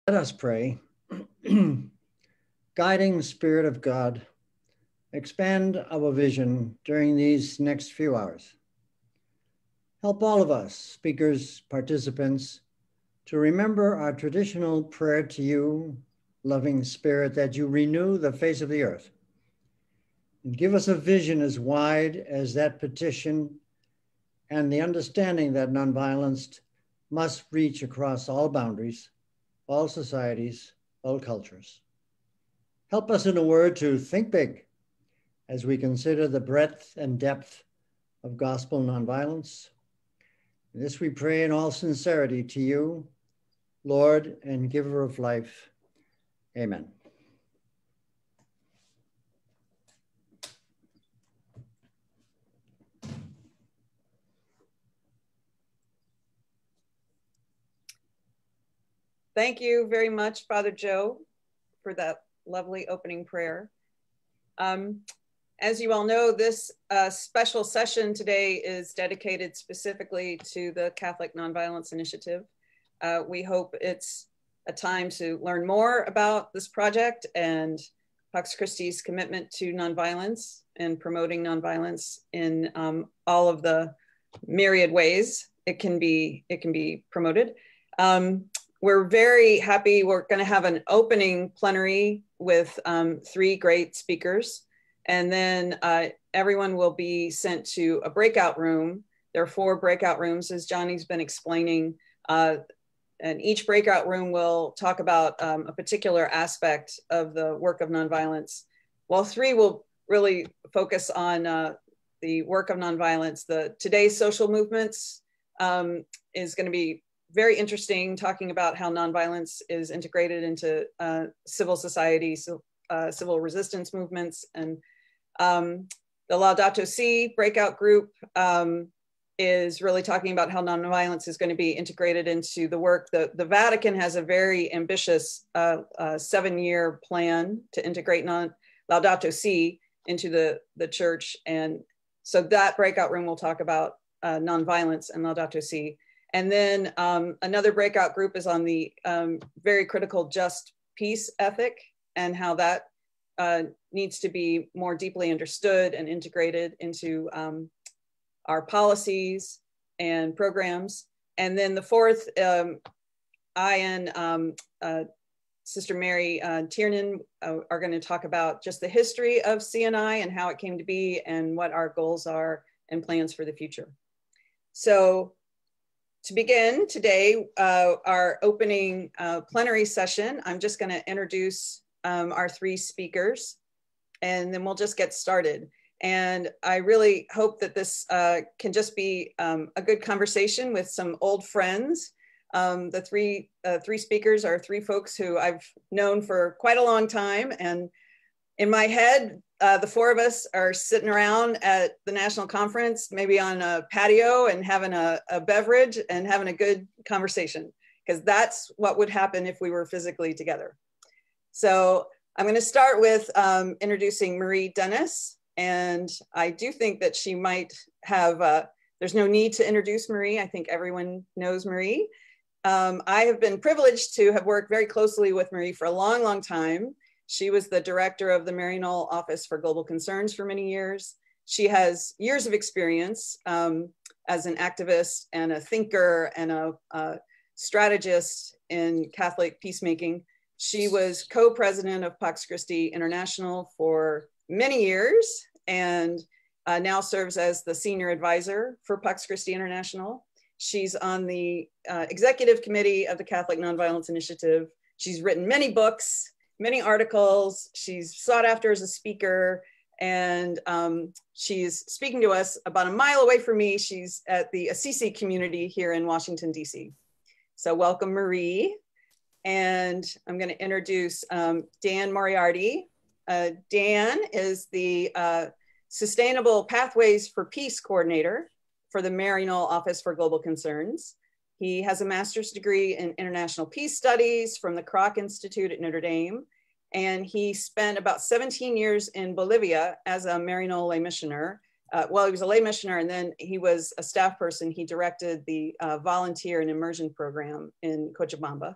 Let us pray. Guiding Spirit of God, expand our vision during these next few hours. Help all of us, speakers, participants, to remember our traditional prayer to you, loving Spirit, that you renew the face of the earth. And give us a vision as wide as that petition and the understanding that nonviolence must reach across all boundaries, all societies, all cultures. Help us, in a word, to think big as we consider the breadth and depth of gospel nonviolence. This we pray in all sincerity to you, Lord and giver of life. Amen. Thank you very much, Father Joe, for that lovely opening prayer. As you all know, this special session today is dedicated specifically to the Catholic Nonviolence Initiative. We hope it's a time to learn more about this project and Pax Christi's commitment to nonviolence and promoting nonviolence in all of the myriad ways it can be promoted. We're very happy. We're going to have an opening plenary with 3 great speakers, and then everyone will be sent to a breakout room. There are 4 breakout rooms, as Johnny's been explaining, and each breakout room will talk about a particular aspect of the work of nonviolence, while 3 will really focus on the work of nonviolence. The Today's Social Movements is going to be very interesting, talking about how nonviolence is integrated into civil society, civil resistance movements. And the Laudato Si breakout group is really talking about how nonviolence is going to be integrated into the work. The Vatican has a very ambitious 7-year plan to integrate Laudato Si into the church. And so that breakout room will talk about nonviolence and Laudato Si. And then another breakout group is on the very critical just peace ethic and how that needs to be more deeply understood and integrated into our policies and programs. And then the 4th, I and Sister Mary Tiernan are going to talk about just the history of CNI and how it came to be and what our goals are and plans for the future. So, to begin today, our opening plenary session, I'm just going to introduce our 3 speakers, and then we'll just get started. And I really hope that this can just be a good conversation with some old friends. The three speakers are 3 folks who I've known for quite a long time. And in my head, the 4 of us are sitting around at the national conference, maybe on a patio and having a beverage and having a good conversation, because that's what would happen if we were physically together. So I'm going to start with introducing Marie Dennis. And I do think that she might have, there's no need to introduce Marie. I think everyone knows Marie. I have been privileged to have worked very closely with Marie for a long, long time. She was the director of the Mary Knoll Office for Global Concerns for many years. She has years of experience as an activist and a thinker and a strategist in Catholic peacemaking. She was co-president of Pax Christi International for many years and now serves as the senior advisor for Pax Christi International. She's on the executive committee of the Catholic Nonviolence Initiative. She's written many books, many articles. She's sought after as a speaker, and she's speaking to us about a mile away from me. She's at the Assisi community here in Washington, DC. So welcome, Marie. And I'm going to introduce Dan Moriarty. Dan is the Sustainable Pathways for Peace Coordinator for the Mary Knoll Office for Global Concerns. He has a master's degree in international peace studies from the Kroc Institute at Notre Dame. And he spent about 17 years in Bolivia as a Mary Knoll lay missioner. Well, he was a lay missioner, and then he was a staff person. He directed the volunteer and immersion program in Cochabamba.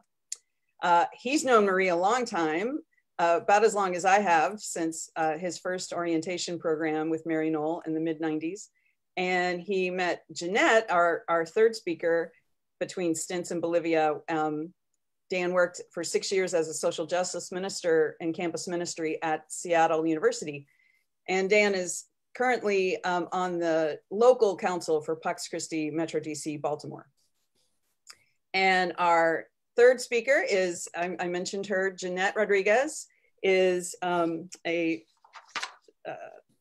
He's known Marie a long time, about as long as I have, since his first orientation program with Mary Knoll in the mid-90s. And he met Jeanette, our third speaker, between stints in Bolivia. Dan worked for 6 years as a social justice minister and campus ministry at Seattle University. And Dan is currently on the local council for Pax Christi Metro DC Baltimore. And our third speaker is, I mentioned her, Jeanette Rodriguez, is a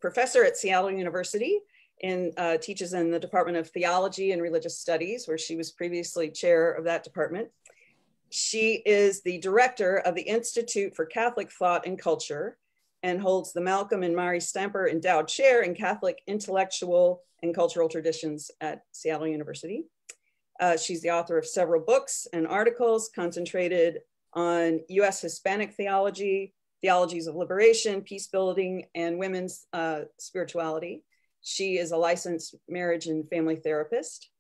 professor at Seattle University and teaches in the Department of Theology and Religious Studies, where she was previously chair of that department. She is the director of the Institute for Catholic Thought and Culture and holds the Malcolm and Mary Stamper Endowed Chair in Catholic Intellectual and Cultural Traditions at Seattle University. She's the author of several books and articles concentrated on US Hispanic theology, theologies of liberation, peace building, and women's spirituality. She is a licensed marriage and family therapist.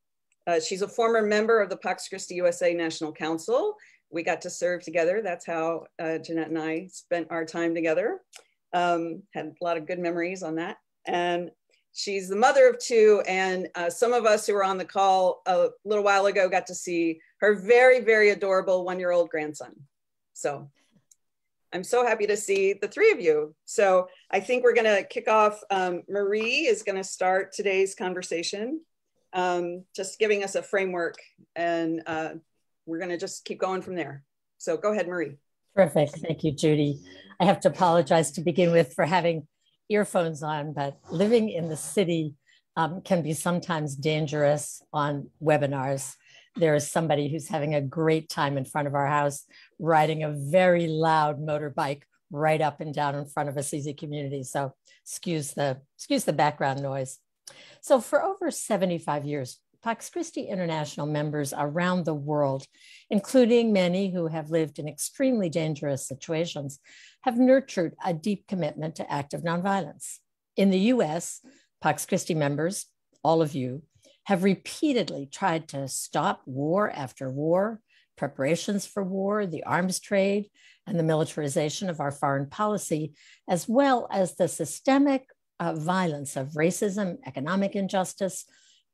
She's a former member of the Pax Christi USA National Council. We got to serve together. That's how Jeanette and I spent our time together. Had a lot of good memories on that. And she's the mother of two, and some of us who were on the call a little while ago got to see her very, very adorable one-year-old grandson. So I'm so happy to see the three of you. So I think we're gonna kick off. Marie is gonna start today's conversation, just giving us a framework, and we're gonna just keep going from there. So go ahead, Marie. Terrific, thank you, Judy. I have to apologize to begin with for having earphones on, but living in the city can be sometimes dangerous on webinars. There is somebody who's having a great time in front of our house, riding a very loud motorbike right up and down in front of us as a community. So excuse the background noise. So for over 75 years, Pax Christi International members around the world, including many who have lived in extremely dangerous situations, have nurtured a deep commitment to active nonviolence. In the US, Pax Christi members, all of you, have repeatedly tried to stop war after war, preparations for war, the arms trade, and the militarization of our foreign policy, as well as the systemic violence of racism, economic injustice,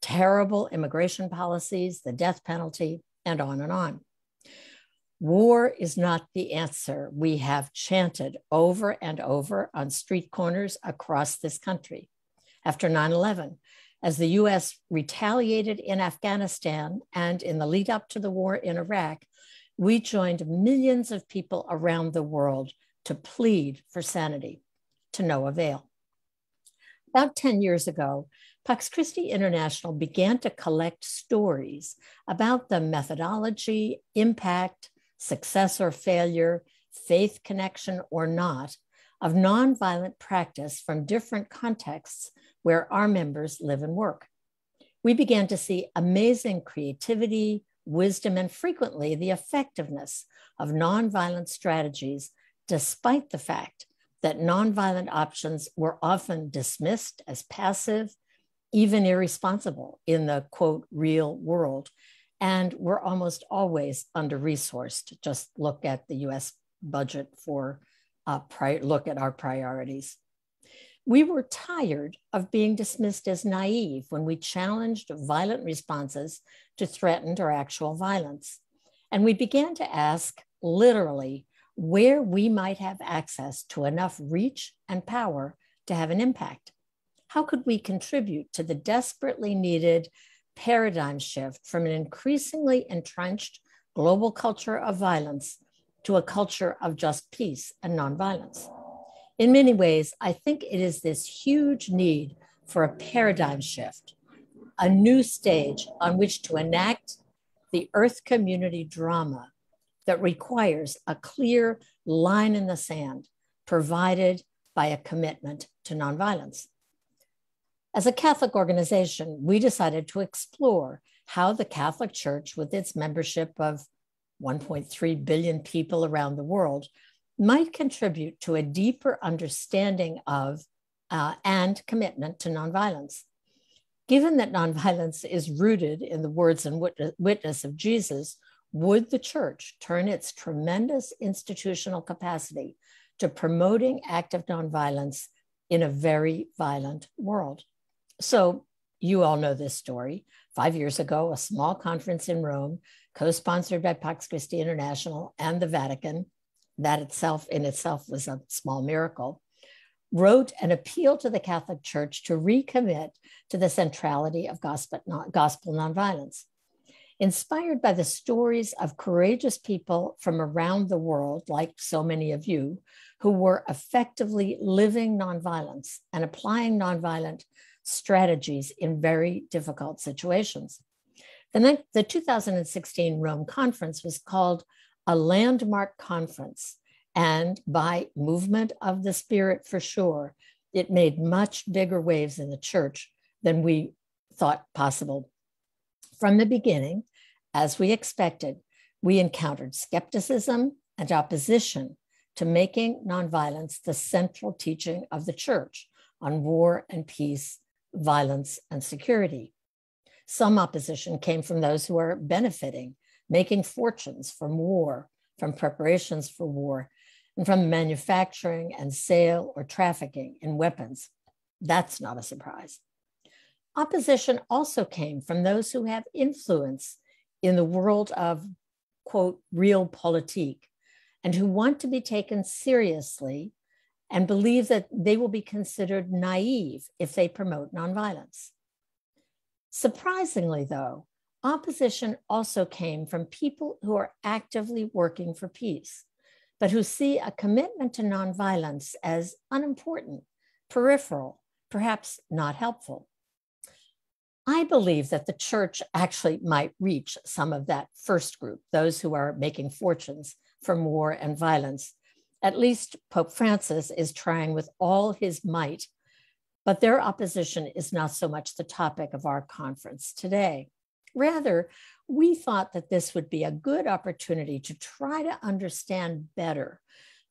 terrible immigration policies, the death penalty, and on and on. War is not the answer. We have chanted over and over on street corners across this country. After 9/11, as the US retaliated in Afghanistan and in the lead up to the war in Iraq, we joined millions of people around the world to plead for sanity, to no avail. About 10 years ago, Pax Christi International began to collect stories about the methodology, impact, success or failure, faith connection or not, of nonviolent practice from different contexts where our members live and work. We began to see amazing creativity, wisdom, and frequently the effectiveness of nonviolent strategies, despite the fact that nonviolent options were often dismissed as passive, even irresponsible in the, quote, real world, and were almost always under-resourced. Just look at the US budget for, look at our priorities. We were tired of being dismissed as naive when we challenged violent responses to threatened or actual violence. And we began to ask, literally, where we might have access to enough reach and power to have an impact. How could we contribute to the desperately needed paradigm shift from an increasingly entrenched global culture of violence to a culture of just peace and nonviolence? In many ways, I think it is this huge need for a paradigm shift, a new stage on which to enact the Earth community drama that requires a clear line in the sand provided by a commitment to nonviolence. As a Catholic organization, we decided to explore how the Catholic Church, with its membership of 1.3 billion people around the world, might contribute to a deeper understanding of and commitment to nonviolence. Given that nonviolence is rooted in the words and witness of Jesus, would the church turn its tremendous institutional capacity to promoting active nonviolence in a very violent world? So you all know this story. 5 years ago, a small conference in Rome, co-sponsored by Pax Christi International and the Vatican, that in itself was a small miracle, wrote an appeal to the Catholic Church to recommit to the centrality of gospel nonviolence. Inspired by the stories of courageous people from around the world, like so many of you, who were effectively living nonviolence and applying nonviolent strategies in very difficult situations. The 2016 Rome conference was called a landmark conference, and by movement of the Spirit for sure, it made much bigger waves in the church than we thought possible. From the beginning, as we expected, we encountered skepticism and opposition to making nonviolence the central teaching of the church on war and peace, violence and security. Some opposition came from those who are benefiting, making fortunes from war, from preparations for war, and from manufacturing and sale or trafficking in weapons. That's not a surprise. Opposition also came from those who have influence in the world of, quote, realpolitik, and who want to be taken seriously and believe that they will be considered naive if they promote nonviolence. Surprisingly, though, opposition also came from people who are actively working for peace, but who see a commitment to nonviolence as unimportant, peripheral, perhaps not helpful. I believe that the church actually might reach some of that first group, those who are making fortunes from war and violence. At least Pope Francis is trying with all his might, but their opposition is not so much the topic of our conference today. Rather, we thought that this would be a good opportunity to try to understand better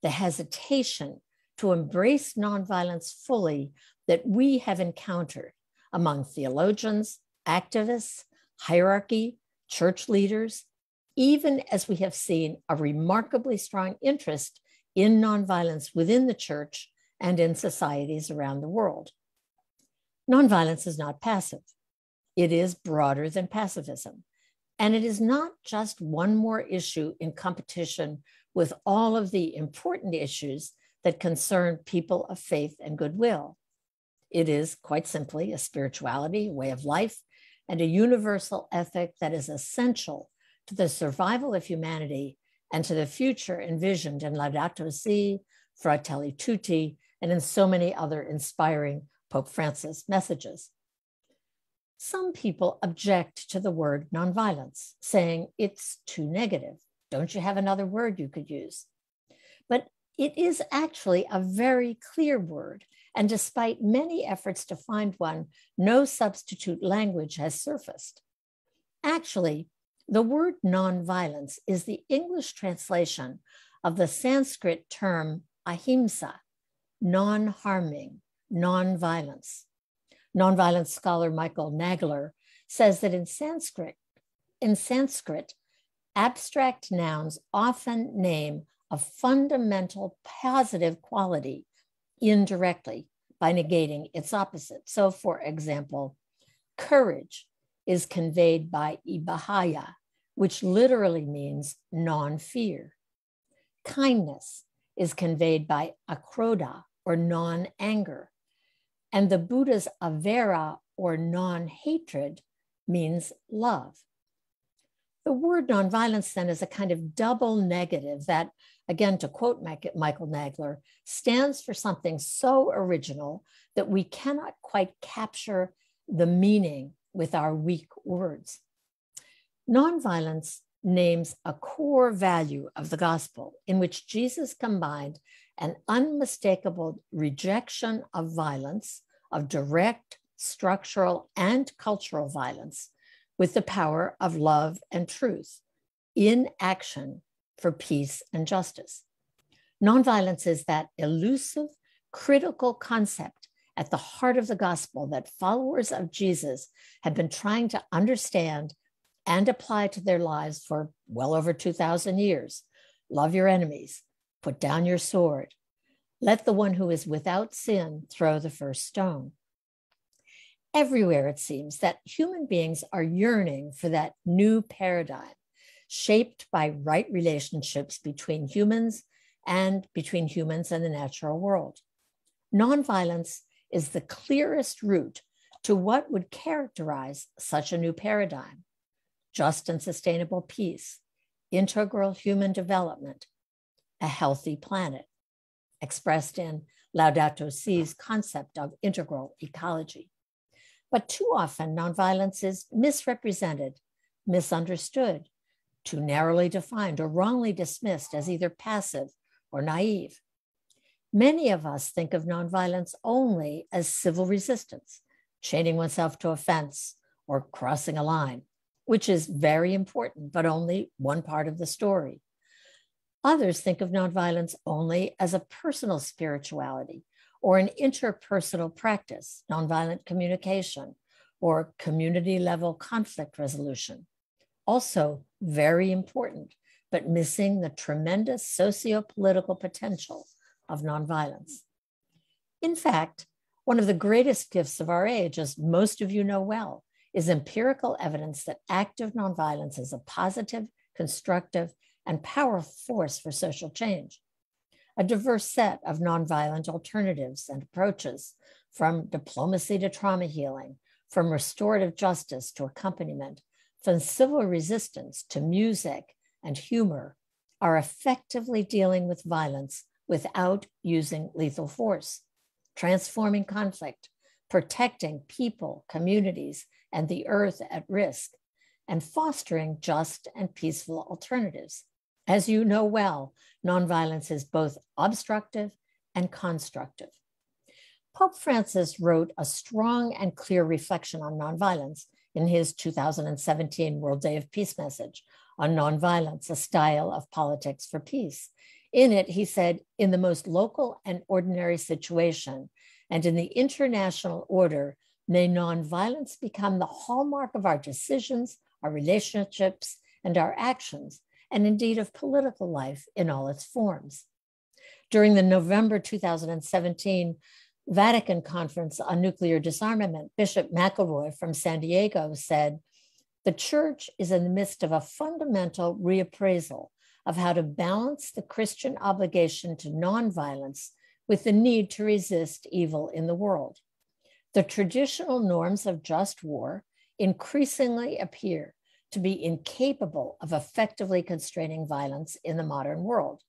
the hesitation to embrace nonviolence fully that we have encountered among theologians, activists, hierarchy, church leaders, even as we have seen a remarkably strong interest in nonviolence within the church and in societies around the world. Nonviolence is not passive. It is broader than pacifism. And it is not just one more issue in competition with all of the important issues that concern people of faith and goodwill. It is quite simply a spirituality, a way of life, and a universal ethic that is essential to the survival of humanity and to the future envisioned in Laudato Si, Fratelli Tutti, and in so many other inspiring Pope Francis messages. Some people object to the word nonviolence, saying it's too negative. Don't you have another word you could use? But it is actually a very clear word, and despite many efforts to find one, no substitute language has surfaced. Actually, the word nonviolence is the English translation of the Sanskrit term ahimsa, non-harming, nonviolence. Nonviolence scholar Michael Nagler says that in Sanskrit, abstract nouns often name a fundamental positive quality indirectly by negating its opposite. So, for example, courage is conveyed by ibahaya, which literally means non-fear. Kindness is conveyed by akrodha, or non-anger. And the Buddha's avera, or non-hatred, means love. The word nonviolence then is a kind of double negative that, again, to quote Michael Nagler, stands for something so original that we cannot quite capture the meaning with our weak words. Nonviolence names a core value of the gospel in which Jesus combined an unmistakable rejection of violence, of direct, structural, and cultural violence, with the power of love and truth in action for peace and justice. Nonviolence is that elusive, critical concept at the heart of the gospel that followers of Jesus have been trying to understand and apply to their lives for well over 2,000 years. Love your enemies, put down your sword. Let the one who is without sin throw the first stone. Everywhere it seems that human beings are yearning for that new paradigm, shaped by right relationships between humans and between humans and the natural world. Nonviolence is the clearest route to what would characterize such a new paradigm: just and sustainable peace, integral human development, a healthy planet, expressed in Laudato Si's concept of integral ecology. But too often, nonviolence is misrepresented, misunderstood, too narrowly defined, or wrongly dismissed as either passive or naive. Many of us think of nonviolence only as civil resistance, chaining oneself to a fence or crossing a line, which is very important, but only one part of the story. Others think of nonviolence only as a personal spirituality or an interpersonal practice, nonviolent communication, or community-level conflict resolution. Also very important, but missing the tremendous socio-political potential of nonviolence. In fact, one of the greatest gifts of our age, as most of you know well, is empirical evidence that active nonviolence is a positive, constructive, and powerful force for social change. A diverse set of nonviolent alternatives and approaches, from diplomacy to trauma healing, from restorative justice to accompaniment, from civil resistance to music and humor, are effectively dealing with violence without using lethal force, transforming conflict, protecting people, communities, and the earth at risk, and fostering just and peaceful alternatives. As you know well, nonviolence is both obstructive and constructive. Pope Francis wrote a strong and clear reflection on nonviolence in his 2017 World Day of Peace message on nonviolence, a style of politics for peace. In it, he said, in the most local and ordinary situation and in the international order, may nonviolence become the hallmark of our decisions, our relationships, and our actions, and indeed of political life in all its forms. During the November 2017 Vatican Conference on Nuclear Disarmament, Bishop McElroy from San Diego said, "The Church is in the midst of a fundamental reappraisal of how to balance the Christian obligation to nonviolence with the need to resist evil in the world. The traditional norms of just war increasingly appear to be incapable of effectively constraining violence in the modern world.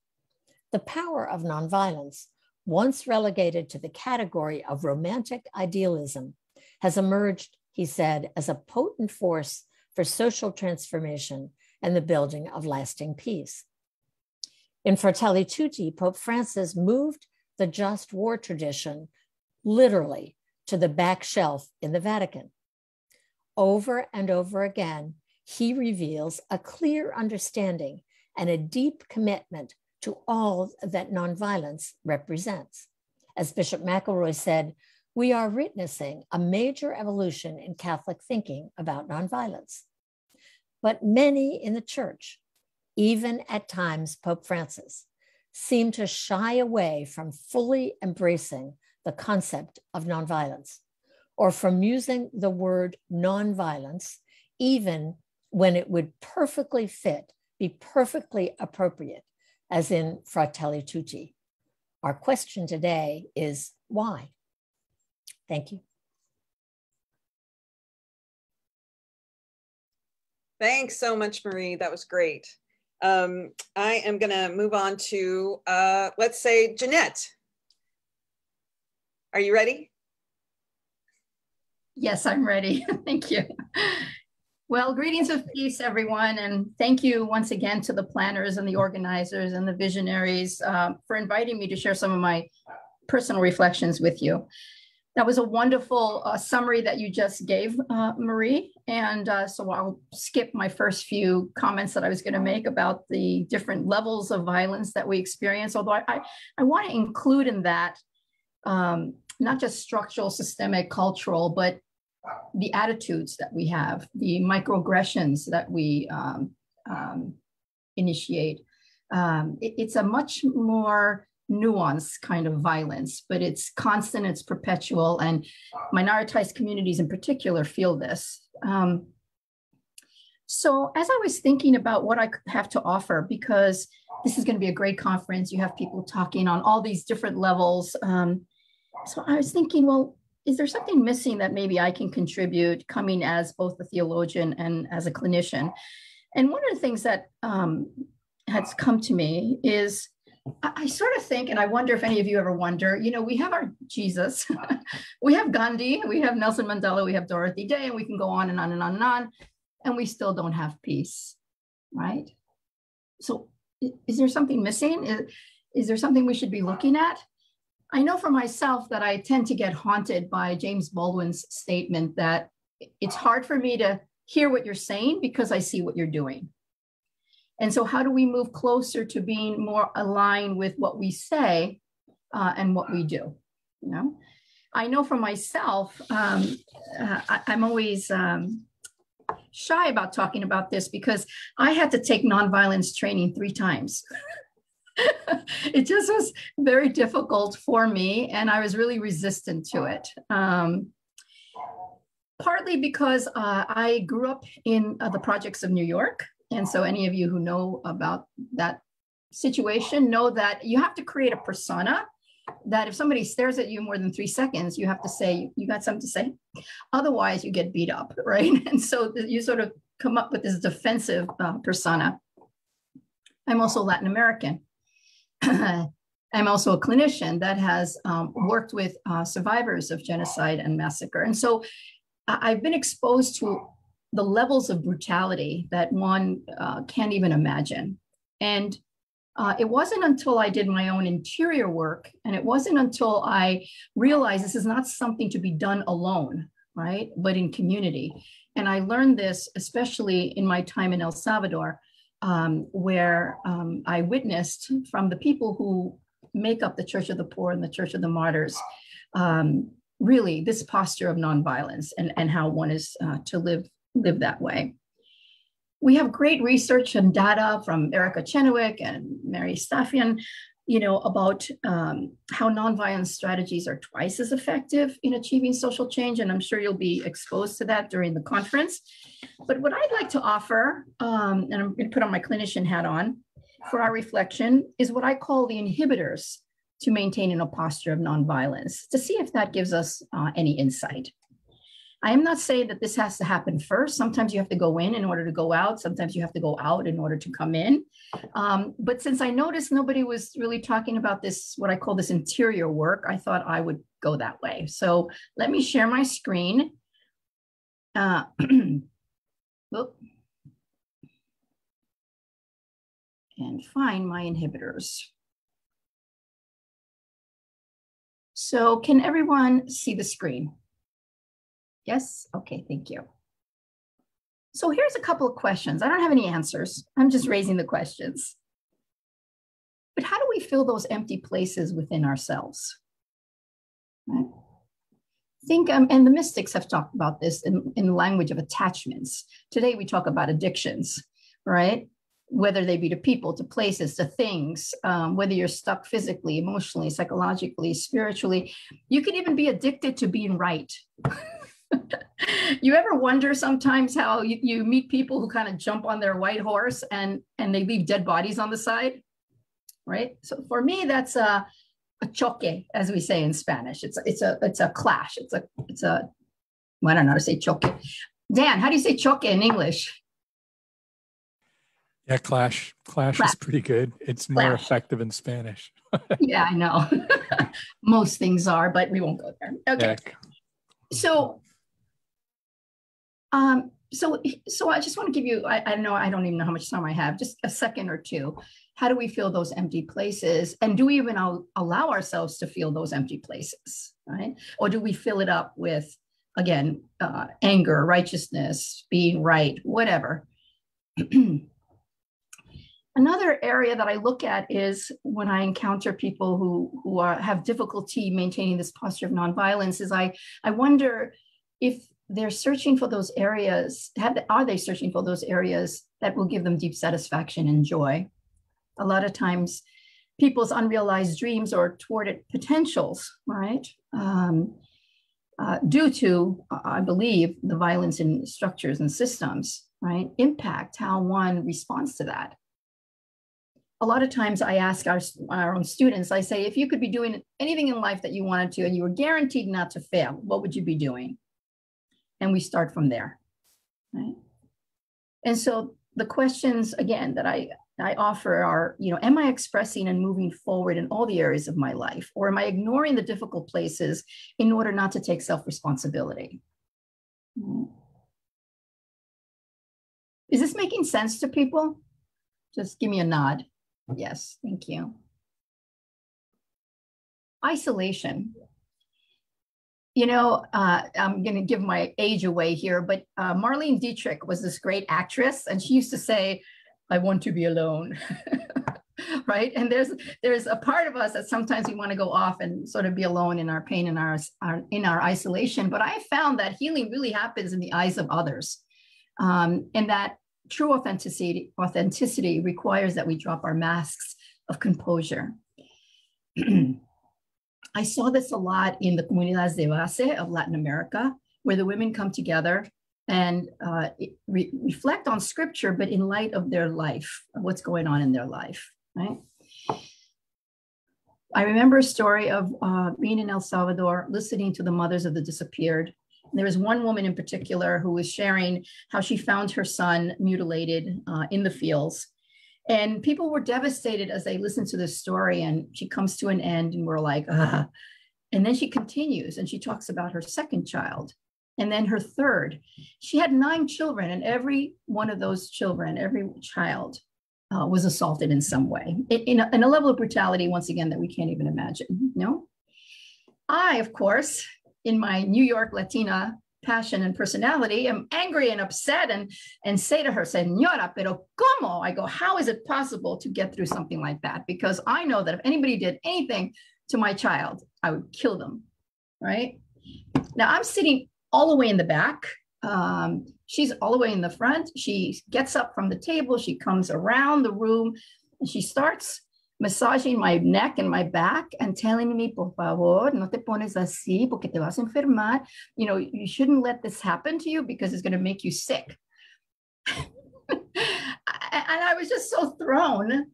The power of nonviolence, once relegated to the category of romantic idealism, has emerged," he said, "as a potent force for social transformation and the building of lasting peace." In Fratelli Tutti, Pope Francis moved the just war tradition literally to the back shelf in the Vatican. Over and over again, he reveals a clear understanding and a deep commitment to all that nonviolence represents. As Bishop McElroy said, we are witnessing a major evolution in Catholic thinking about nonviolence. But many in the Church, even at times Pope Francis, seem to shy away from fully embracing the concept of nonviolence, or from using the word nonviolence, even when it would perfectly fit, be perfectly appropriate, as in Fratelli Tutti. Our question today is why? Thank you. Thanks so much, Marie. That was great. I am going to move on to, let's say, Jeanette. Are you ready? Yes, I'm ready. Thank you. Well, greetings of peace, everyone. And thank you once again to the planners and the organizers and the visionaries for inviting me to share some of my personal reflections with you. That was a wonderful summary that you just gave, Marie. And so I'll skip my first few comments that I was going to make about the different levels of violence that we experience, although I want to include in that not just structural, systemic, cultural, but the attitudes that we have, the microaggressions that we initiate. It's a much more nuanced kind of violence, but it's constant, it's perpetual, and minoritized communities in particular feel this. So as I was thinking about what I have to offer, because this is going to be a great conference, you have people talking on all these different levels. So I was thinking, well, is there something missing that maybe I can contribute, coming as both a theologian and as a clinician? And one of the things that has come to me is I sort of think, and I wonder if any of you ever wonder, you know, we have our Jesus, we have Gandhi, we have Nelson Mandela, we have Dorothy Day, and we can go on and on and on and on, and we still don't have peace, right? So is there something missing? Is there something we should be looking at? I know for myself that I tend to get haunted by James Baldwin's statement that it's hard for me to hear what you're saying because I see what you're doing. And so how do we move closer to being more aligned with what we say and what we do? You know, I know for myself, I'm always shy about talking about this because I had to take nonviolence training 3 times. It just was very difficult for me, and I was really resistant to it. Partly because I grew up in the projects of New York. And so any of you who know about that situation know that you have to create a persona that if somebody stares at you more than 3 seconds, you have to say, you got something to say? Otherwise, you get beat up, right? And so you sort of come up with this defensive persona. I'm also Latin American. I'm also a clinician that has worked with survivors of genocide and massacre. And so I've been exposed to the levels of brutality that one can't even imagine. And it wasn't until I did my own interior work, and it wasn't until I realized this is not something to be done alone, right? But in community. And I learned this, especially in my time in El Salvador, where I witnessed from the people who make up the Church of the Poor and the Church of the Martyrs, really this posture of nonviolence and how one is to live that way. We have great research and data from Erica Chenoweth and Mary Staffian, you know, about how nonviolent strategies are twice as effective in achieving social change. And I'm sure you'll be exposed to that during the conference. But what I'd like to offer, and I'm going to put on my clinician hat on for our reflection, is what I call the inhibitors to maintaining a posture of nonviolence, to see if that gives us any insight. I am not saying that this has to happen first. Sometimes you have to go in order to go out. Sometimes you have to go out in order to come in. But since I noticed nobody was really talking about this, what I call this interior work, I thought I would go that way. So let me share my screen. And find my inhibitors. So can everyone see the screen? Yes? Okay, thank you. So here's a couple of questions. I don't have any answers. I'm just raising the questions. But how do we fill those empty places within ourselves? Right? Think, and the mystics have talked about this in the language of attachments. Today we talk about addictions, right? Whether they be to people, to places, to things, whether you're stuck physically, emotionally, psychologically, spiritually. You can even be addicted to being right. You ever wonder sometimes how you meet people who kind of jump on their white horse and they leave dead bodies on the side, right? So for me, that's a choque, as we say in Spanish. It's a clash. It's a well, I don't know how to say choque. Dan, how do you say choque in English? Yeah, clash. Clash is pretty good. It's more effective in Spanish. Yeah, I know. Most things are, but we won't go there. Okay. Yeah. So I just want to give you, I know, I don't even know how much time I have, just a second or two. How do we fill those empty places? And do we even allow ourselves to feel those empty places, right? Or do we fill it up with, again, anger, righteousness, being right, whatever? Another area that I look at is when I encounter people who have difficulty maintaining this posture of nonviolence is I wonder if they're searching for those areas. Are they searching for those areas that will give them deep satisfaction and joy? A lot of times, people's unrealized dreams or thwarted potentials, right? Due to, I believe, the violence in structures and systems, right, impact how one responds to that. A lot of times I ask our own students, I say, if you could be doing anything in life that you wanted to and you were guaranteed not to fail, what would you be doing? And we start from there, right? And so the questions, again, that I offer are, am I expressing and moving forward in all the areas of my life? Or am I ignoring the difficult places in order not to take self-responsibility? Is this making sense to people? Just give me a nod. Yes, thank you. Isolation. I'm going to give my age away here, but Marlene Dietrich was this great actress, and she used to say, I want to be alone, right? And there's a part of us that sometimes we want to go off and sort of be alone in our pain and in our isolation. But I found that healing really happens in the eyes of others, and that true authenticity requires that we drop our masks of composure. I saw this a lot in the comunidades de base of Latin America, where the women come together and reflect on scripture, but in light of their life, of what's going on in their life, right? I remember a story of being in El Salvador, listening to the mothers of the disappeared. There was one woman in particular who was sharing how she found her son mutilated in the fields. And people were devastated as they listened to this story, and she comes to an end and we're like, ah. And then she continues and she talks about her second child and then her third. She had 9 children, and every one of those children, every child was assaulted in some way, in a level of brutality, once again, that we can't even imagine, I, of course, in my New York Latina passion and personality, am angry and upset and say to her, Señora, pero ¿cómo? I go, how is it possible to get through something like that? Because I know that if anybody did anything to my child, I would kill them, right? Now I'm sitting all the way in the back. She's all the way in the front. She gets up from the table. She comes around the room and she starts massaging my neck and my back and telling me, por favor, no te pones así porque te vas a enfermar. You shouldn't let this happen to you because it's going to make you sick. And I was just so thrown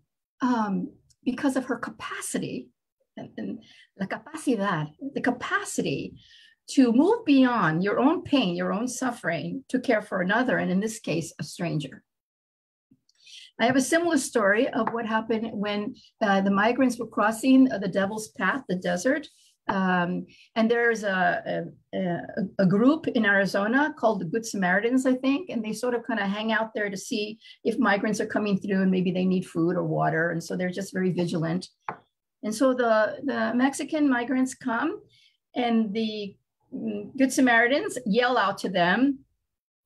because of her capacity and the capacity to move beyond your own pain, your own suffering, to care for another, and in this case, a stranger. I have a similar story of what happened when the migrants were crossing the Devil's Path, the desert. And there's a group in Arizona called the Good Samaritans, I think, and they sort of kind of hang out there to see if migrants are coming through and maybe they need food or water. And so they're just very vigilant. And so the Mexican migrants come, and the Good Samaritans yell out to them,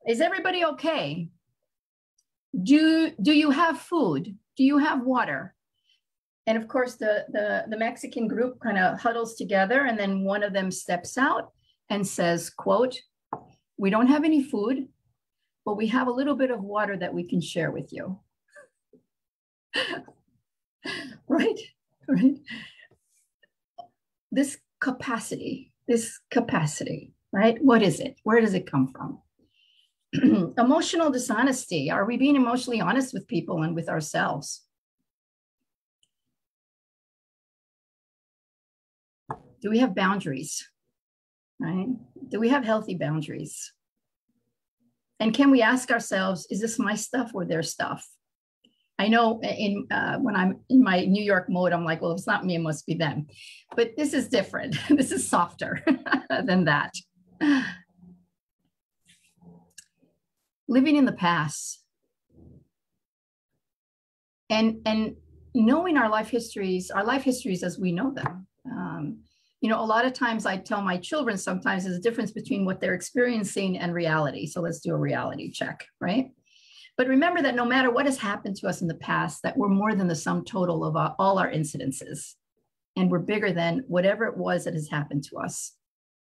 is everybody okay? Do you have food? Do you have water? And of course, the Mexican group kind of huddles together, and then one of them steps out and says, quote, we don't have any food, but we have a little bit of water that we can share with you. Right? This capacity, right? What is it? Where does it come from? Emotional dishonesty. Are we being emotionally honest with people and with ourselves? Do we have boundaries, right? Do we have healthy boundaries? And can we ask ourselves, is this my stuff or their stuff? I know when I'm in my New York mode, I'm like, well, if it's not me, it must be them. But this is different. This is softer than that. Living in the past and knowing our life histories as we know them. A lot of times I tell my children sometimes there's a difference between what they're experiencing and reality. So let's do a reality check, right? But remember that no matter what has happened to us in the past, that we're more than the sum total of all our incidences. And we're bigger than whatever it was that has happened to us.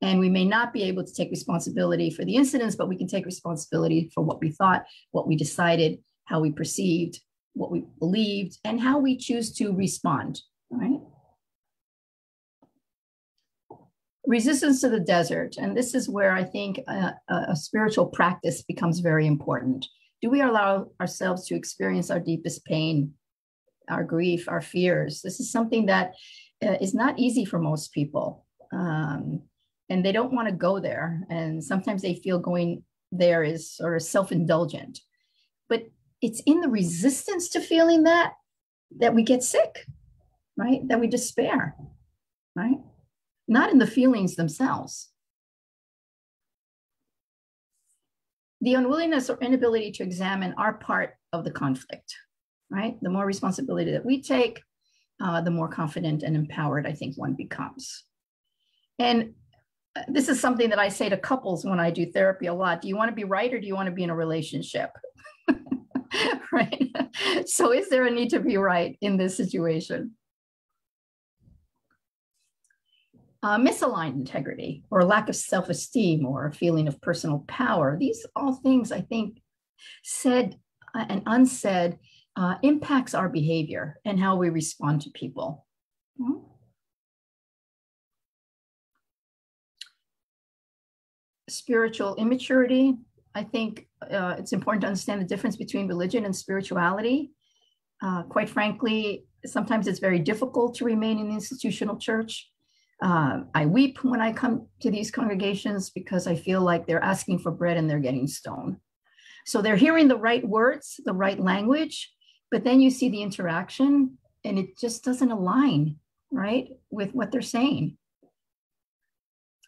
And we may not be able to take responsibility for the incidents, but we can take responsibility for what we thought, what we decided, how we perceived, what we believed, and how we choose to respond, right? Resistance to the desert. And this is where I think a spiritual practice becomes very important. Do we allow ourselves to experience our deepest pain, our grief, our fears? This is something that is not easy for most people. And they don't want to go there. And sometimes they feel going there is sort of self-indulgent. But it's in the resistance to feeling that we get sick, right? That we despair, right? Not in the feelings themselves. The unwillingness or inability to examine our part of the conflict, right? The more responsibility that we take, the more confident and empowered I think one becomes. And this is something that I say to couples when I do therapy a lot. Do you want to be right or do you want to be in a relationship? Right? So is there a need to be right in this situation? Misaligned integrity or lack of self-esteem or a feeling of personal power. These all things I think said and unsaid impacts our behavior and how we respond to people. Spiritual immaturity. I think it's important to understand the difference between religion and spirituality. Quite frankly, sometimes it's very difficult to remain in the institutional church. I weep when I come to these congregations because I feel like they're asking for bread and they're getting stoned. So they're hearing the right words, the right language, but then you see the interaction and it just doesn't align, right, with what they're saying.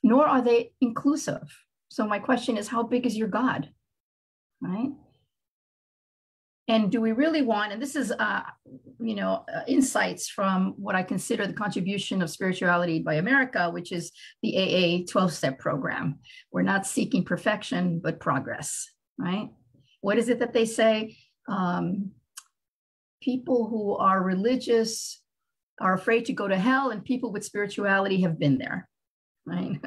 Nor are they inclusive. So my question is, how big is your God, right? And do we really want, and this is, insights from what I consider the contribution of spirituality by America, which is the AA 12-step program. We're not seeking perfection, but progress, right? What is it that they say? People who are religious are afraid to go to hell, and people with spirituality have been there, right?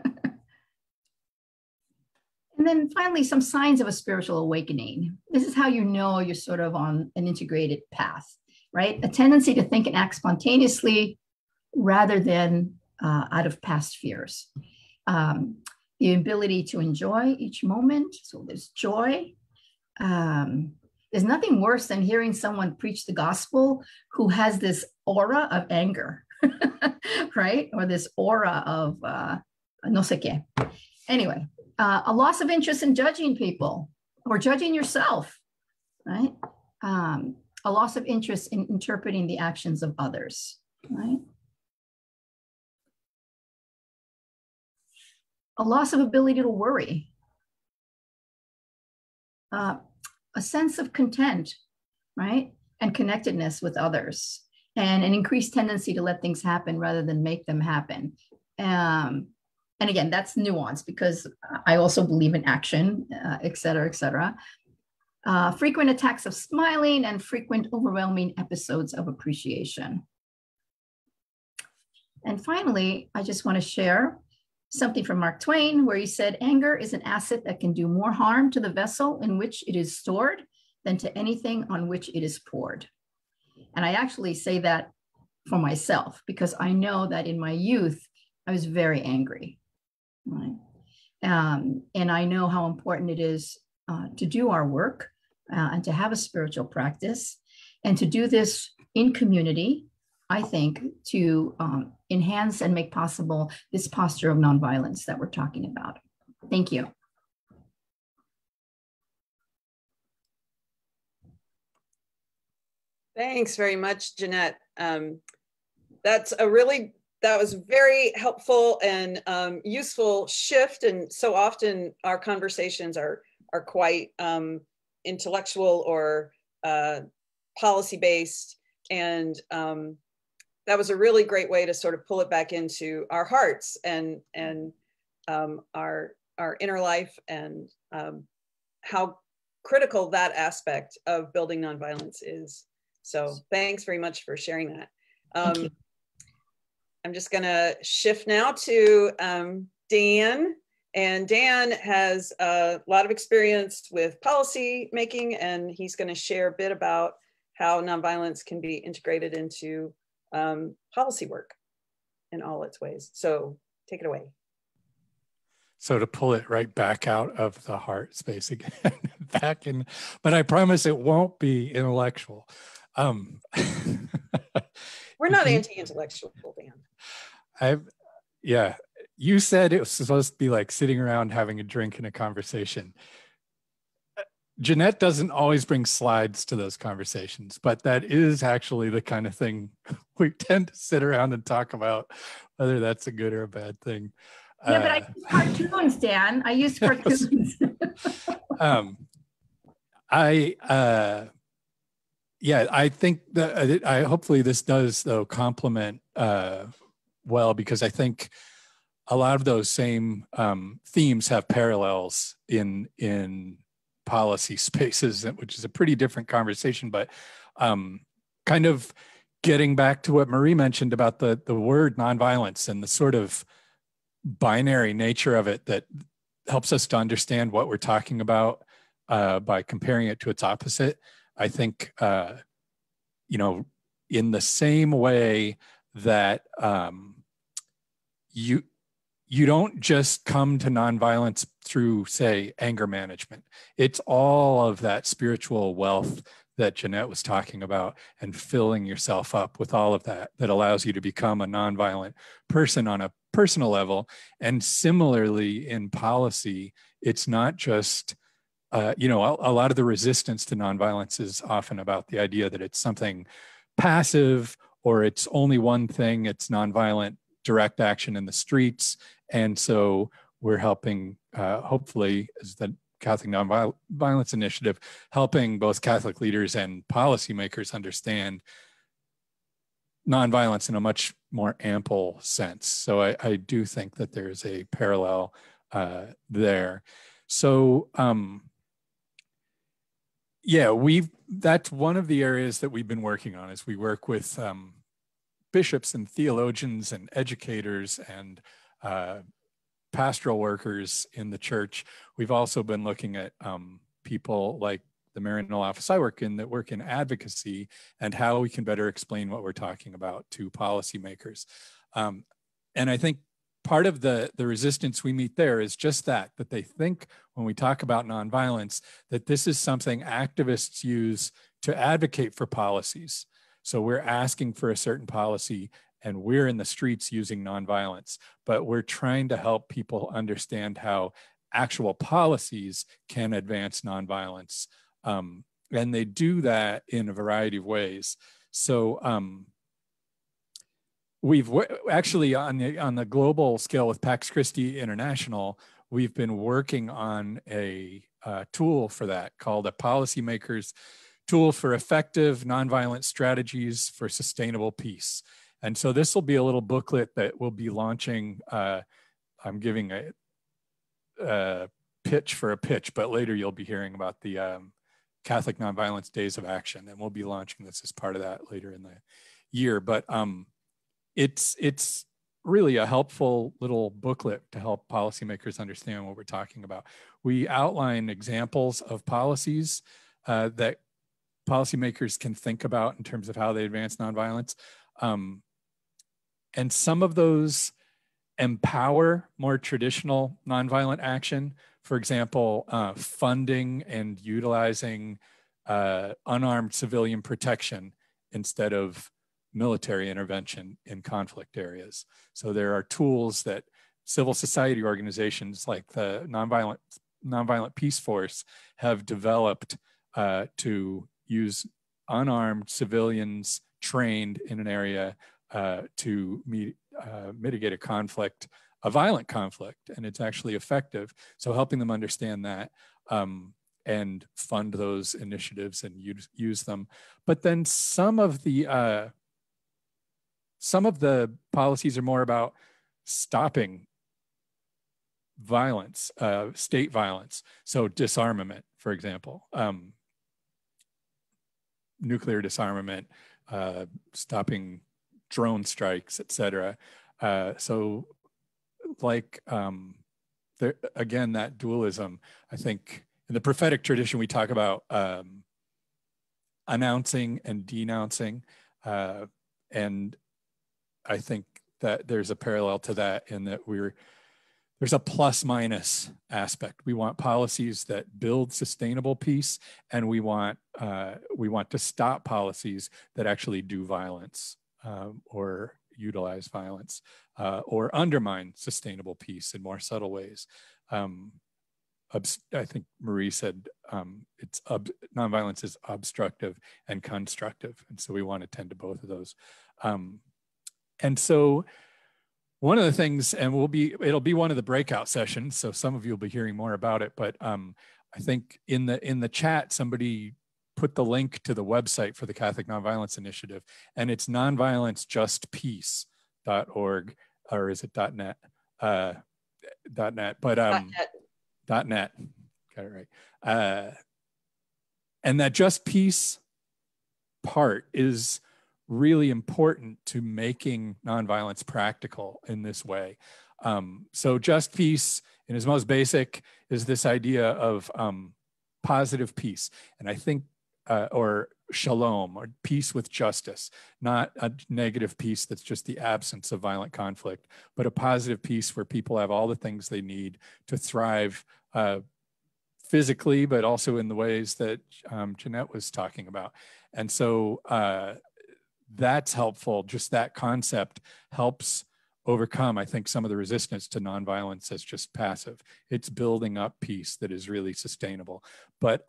And then finally, some signs of a spiritual awakening. This is how you know you're sort of on an integrated path, right? A tendency to think and act spontaneously rather than out of past fears. The ability to enjoy each moment. So there's joy. There's nothing worse than hearing someone preach the gospel who has this aura of anger, right? Or this aura of no sé qué. Anyway. A loss of interest in judging people or judging yourself, right? A loss of interest in interpreting the actions of others, right? A loss of ability to worry. A sense of content, right? And connectedness with others, and an increased tendency to let things happen rather than make them happen. And again, that's nuanced because I also believe in action, et cetera, et cetera. Frequent attacks of smiling and frequent overwhelming episodes of appreciation. And finally, I just want to share something from Mark Twain where he said, anger is an asset that can do more harm to the vessel in which it is stored than to anything on which it is poured. And I actually say that for myself because I know that in my youth, I was very angry. Right. And I know how important it is to do our work and to have a spiritual practice and to do this in community, I think, to enhance and make possible this posture of nonviolence that we're talking about. Thank you. Thanks very much, Jeanette. That was very helpful and useful shift. And so often our conversations are quite intellectual or policy-based. And that was a really great way to sort of pull it back into our hearts and our inner life and how critical that aspect of building nonviolence is. So thanks very much for sharing that. I'm just going to shift now to Dan. And Dan has a lot of experience with policy making, and he's going to share a bit about how nonviolence can be integrated into policy work in all its ways. So take it away. So to pull it right back out of the heart space again, back in, but I promise it won't be intellectual. We're not anti-intellectual, Dan. Yeah, you said it was supposed to be like sitting around having a drink and a conversation. Jeanette doesn't always bring slides to those conversations, but that is actually the kind of thing we tend to sit around and talk about, whether that's a good or a bad thing. Yeah, but I use cartoons, Dan. I use cartoons. I think that hopefully this does though complement well, because I think a lot of those same themes have parallels in policy spaces, which is a pretty different conversation, but kind of getting back to what Marie mentioned about the word nonviolence and the sort of binary nature of it that helps us to understand what we're talking about by comparing it to its opposite. I think, in the same way that you don't just come to nonviolence through, say, anger management. It's all of that spiritual wealth that Jeanette was talking about, and filling yourself up with all of that allows you to become a nonviolent person on a personal level. And similarly in policy, it's not just, a lot of the resistance to nonviolence is often about the idea that it's something passive, or it's only one thing, it's nonviolent direct action in the streets. And so we're helping, hopefully, as the Catholic Nonviolence Initiative, helping both Catholic leaders and policymakers understand nonviolence in a much more ample sense. So I do think that there's a parallel there. So that's one of the areas that we've been working on, is we work with bishops and theologians and educators and pastoral workers in the church. We've also been looking at people like the Maryknoll office I work in that work in advocacy, and how we can better explain what we're talking about to policymakers. And I think part of the resistance we meet there is just that they think when we talk about nonviolence, that this is something activists use to advocate for policies. So we're asking for a certain policy, and we're in the streets using nonviolence, but we're trying to help people understand how actual policies can advance nonviolence. And they do that in a variety of ways. So we've actually on the global scale with Pax Christi International, we've been working on a tool for that called a Policymakers Tool for Effective Nonviolent Strategies for Sustainable Peace. And so this will be a little booklet that we'll be launching. I'm giving a pitch for a pitch, but later you'll be hearing about the Catholic Nonviolence Days of Action, and we'll be launching this as part of that later in the year. But it's really a helpful little booklet to help policymakers understand what we're talking about. We outline examples of policies that policymakers can think about in terms of how they advance nonviolence. And some of those empower more traditional nonviolent action. For example, funding and utilizing unarmed civilian protection instead of military intervention in conflict areas. So there are tools that civil society organizations like the Nonviolent Peace Force have developed to use unarmed civilians trained in an area to mitigate a conflict, a violent conflict, and it's actually effective. So helping them understand that and fund those initiatives and use them. But then some of the policies are more about stopping violence, state violence. So disarmament, for example, nuclear disarmament, stopping drone strikes, et cetera. So like, again, that dualism. I think in the prophetic tradition, we talk about announcing and denouncing. And I think that there's a parallel to that in that there's a plus minus aspect. We want policies that build sustainable peace, and we want to stop policies that actually do violence or utilize violence or undermine sustainable peace in more subtle ways. I think Marie said nonviolence is obstructive and constructive, and so we want to tend to both of those. And so one of the things, and it'll be one of the breakout sessions, so some of you will be hearing more about it, but I think in the chat, somebody put the link to the website for the Catholic Nonviolence Initiative, and it's nonviolencejustpeace.org, or is it .net? .net, but .net, got it right. And that just peace part is really important to making nonviolence practical in this way. So just peace, in its most basic, is this idea of positive peace. And I think, or shalom, or peace with justice, not a negative peace that's just the absence of violent conflict, but a positive peace where people have all the things they need to thrive physically, but also in the ways that Jeanette was talking about. And so that's helpful. Just that concept helps overcome, I think, some of the resistance to nonviolence as just passive. It's building up peace that is really sustainable. But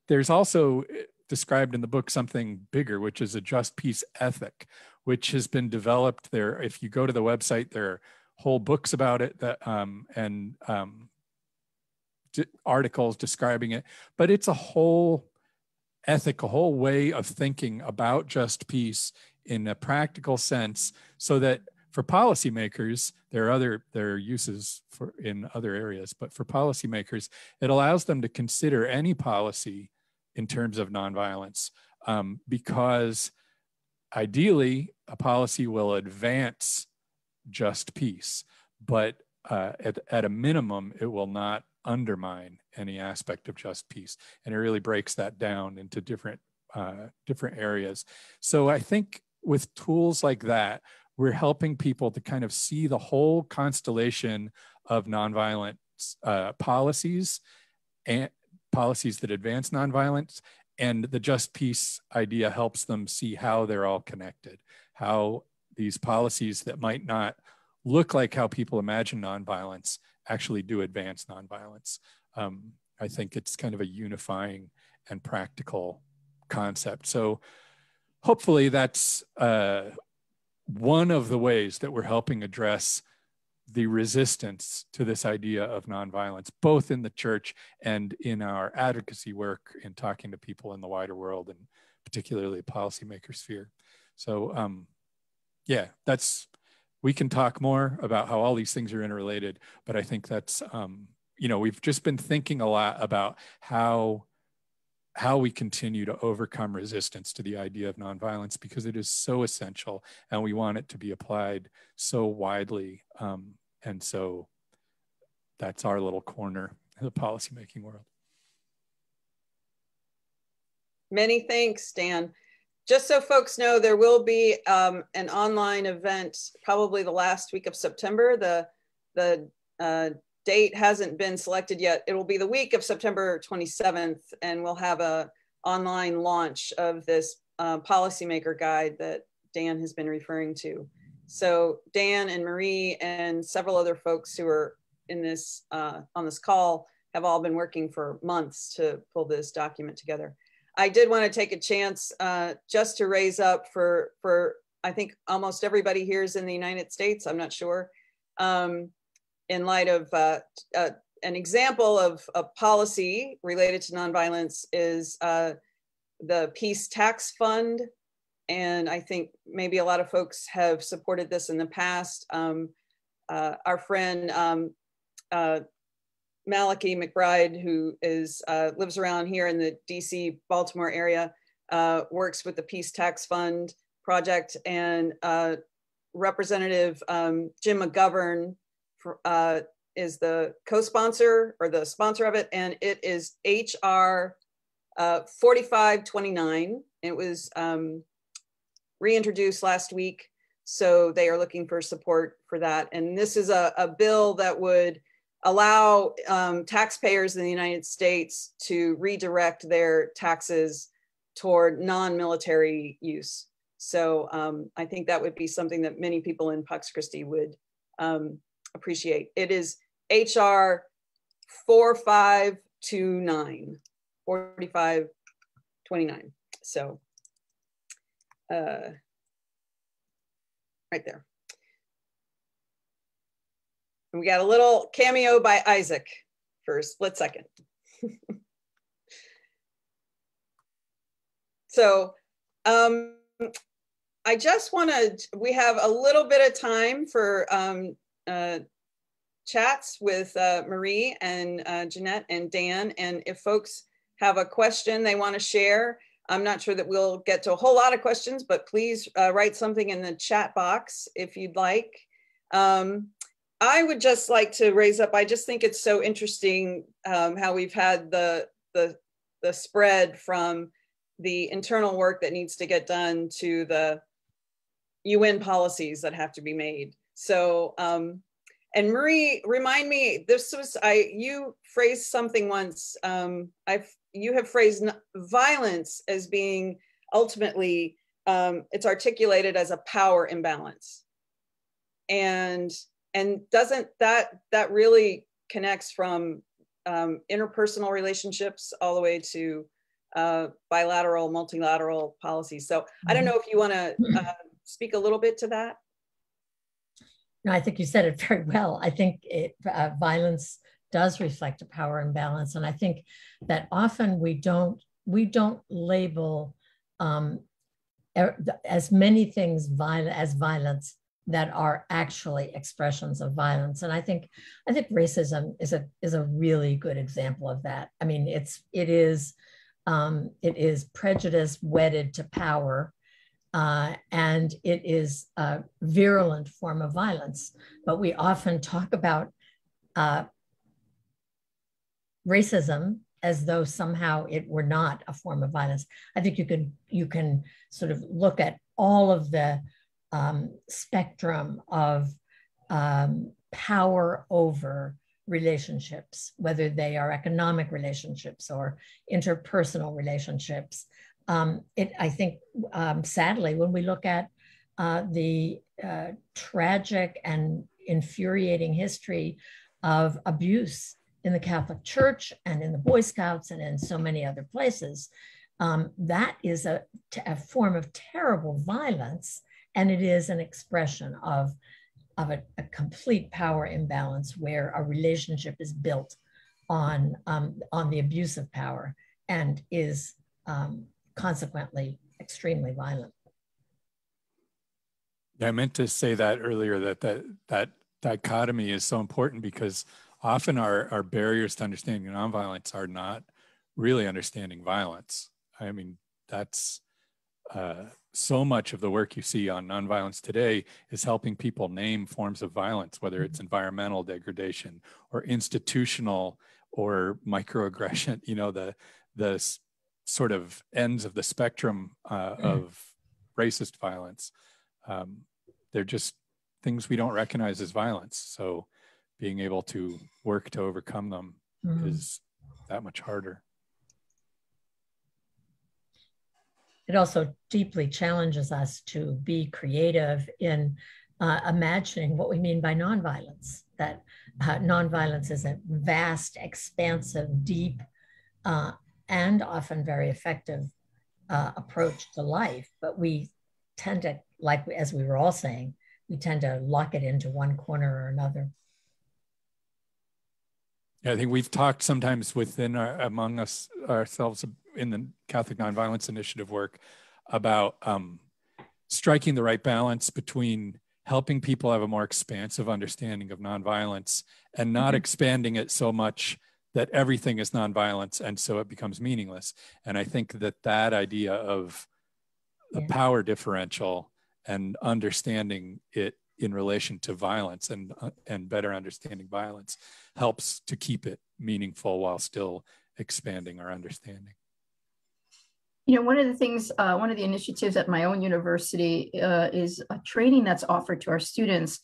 there's also described in the book something bigger, which is a just peace ethic, which has been developed there. If you go to the website, there are whole books about it that and articles describing it, but it's a whole ethic, a whole way of thinking about just peace in a practical sense, so that for policymakers, there are uses in other areas, but for policymakers, it allows them to consider any policy in terms of nonviolence, because ideally a policy will advance just peace, but at a minimum, it will not undermine any aspect of just peace. And it really breaks that down into different areas. So I think with tools like that, we're helping people to kind of see the whole constellation of nonviolent policies and policies that advance nonviolence. And the just peace idea helps them see how they're all connected, how these policies that might not look like how people imagine nonviolence actually do advance nonviolence. I think it's kind of a unifying and practical concept. So hopefully that's one of the ways that we're helping address the resistance to this idea of nonviolence, both in the church and in our advocacy work in talking to people in the wider world, and particularly the policymaker sphere. So yeah, we can talk more about how all these things are interrelated, but I think that's, we've just been thinking a lot about how we continue to overcome resistance to the idea of nonviolence, because it is so essential and we want it to be applied so widely. And so that's our little corner in the policymaking world. Many thanks, Dan. Just so folks know, there will be an online event probably the last week of September. The date hasn't been selected yet. It will be the week of September 27th, and we'll have an online launch of this policymaker guide that Dan has been referring to. So Dan and Marie and several other folks who are in this on this call have all been working for months to pull this document together. I did want to take a chance just to raise up for I think almost everybody here is in the United States, I'm not sure, in light of an example of a policy related to nonviolence is the Peace Tax Fund. And I think maybe a lot of folks have supported this in the past. Our friend Malachi McBride, who lives around here in the DC, Baltimore area, works with the Peace Tax Fund project. And Representative Jim McGovern is the co-sponsor or the sponsor of it, and it is HR 4529. It was reintroduced last week, so they are looking for support for that. And this is a bill that would allow taxpayers in the United States to redirect their taxes toward non-military use. So I think that would be something that many people in Pax Christi would appreciate. It is HR 4529. So right there. And we got a little cameo by Isaac for a split second. So I just we have a little bit of time for chats with Marie and Jeanette and Dan. And if folks have a question they want to share, I'm not sure that we'll get to a whole lot of questions, but please write something in the chat box if you'd like. I would just like to raise up, I just think it's so interesting how we've had the spread from the internal work that needs to get done to the UN policies that have to be made. So, and Marie, remind me, you phrased something once, you have phrased violence as being ultimately, it's articulated as a power imbalance. And doesn't that really connects from interpersonal relationships all the way to bilateral, multilateral policies. So I don't know if you want to speak a little bit to that. No, I think you said it very well. I think violence does reflect a power imbalance, and I think that often we don't label as many things as violence that are actually expressions of violence. And I think racism is a really good example of that. I mean, it is prejudice wedded to power. And it is a virulent form of violence, but we often talk about racism as though somehow it were not a form of violence. I think you can sort of look at all of the spectrum of power over relationships, whether they are economic relationships or interpersonal relationships. I think, sadly, when we look at the tragic and infuriating history of abuse in the Catholic Church and in the Boy Scouts and in so many other places, that is a form of terrible violence, and it is an expression of a complete power imbalance where a relationship is built on the abuse of power and is consequently extremely violent. Yeah, I meant to say that earlier, that dichotomy is so important, because often our barriers to understanding nonviolence are not really understanding violence. I mean, that's so much of the work you see on nonviolence today is helping people name forms of violence, whether it's environmental degradation or institutional or microaggression, you know, the sort of ends of the spectrum of racist violence. They're just things we don't recognize as violence. So being able to work to overcome them is that much harder. It also deeply challenges us to be creative in imagining what we mean by nonviolence, that nonviolence is a vast, expansive, deep, and often very effective approach to life. But we tend to, as we were all saying, we tend to lock it into one corner or another. Yeah, I think we've talked sometimes among us ourselves in the Catholic Nonviolence Initiative work about striking the right balance between helping people have a more expansive understanding of nonviolence and not expanding it so much that everything is nonviolence and so it becomes meaningless. And I think that idea of the power differential and understanding it in relation to violence and better understanding violence helps to keep it meaningful while still expanding our understanding. You know, one of the things, one of the initiatives at my own university is a training that's offered to our students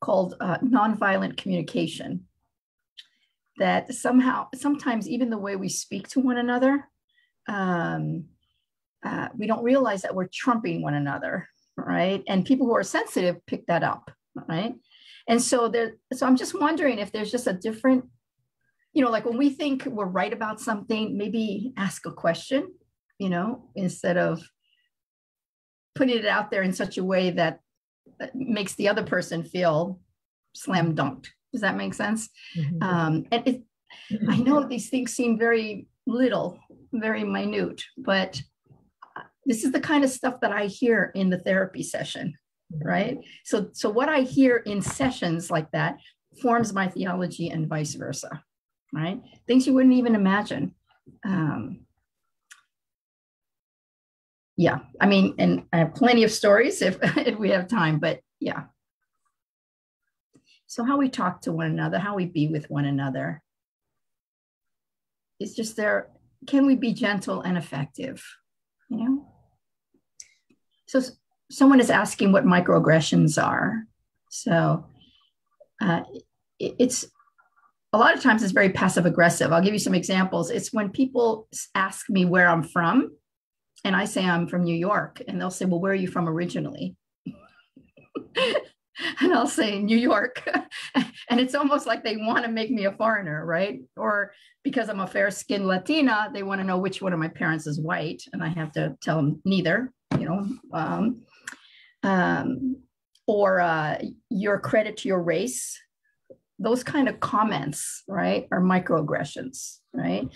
called nonviolent communication. That sometimes even the way we speak to one another, we don't realize that we're trumping one another, right? And people who are sensitive pick that up, right? And so I'm just wondering if there's just a different, you know, like when we think we're right about something, maybe ask a question, you know, instead of putting it out there in such a way that makes the other person feel slam dunked. Does that make sense? Mm-hmm. And I know these things seem very little, very minute, but this is the kind of stuff that I hear in the therapy session, right? So what I hear in sessions like that forms my theology and vice versa, right? Things you wouldn't even imagine. Yeah, I mean, and I have plenty of stories if we have time, but yeah. So how we talk to one another, how we be with one another. It's just there, can we be gentle and effective, you know? So someone is asking what microaggressions are. So it's, a lot of times it's very passive aggressive. I'll give you some examples. It's when people ask me where I'm from, and I say I'm from New York, and they'll say, well, where are you from originally? And I'll say New York. And it's almost like they want to make me a foreigner, right? Or because I'm a fair-skinned Latina, they want to know which one of my parents is white, and I have to tell them neither, you know. Or your credit to your race. Those kind of comments, right, are microaggressions, right?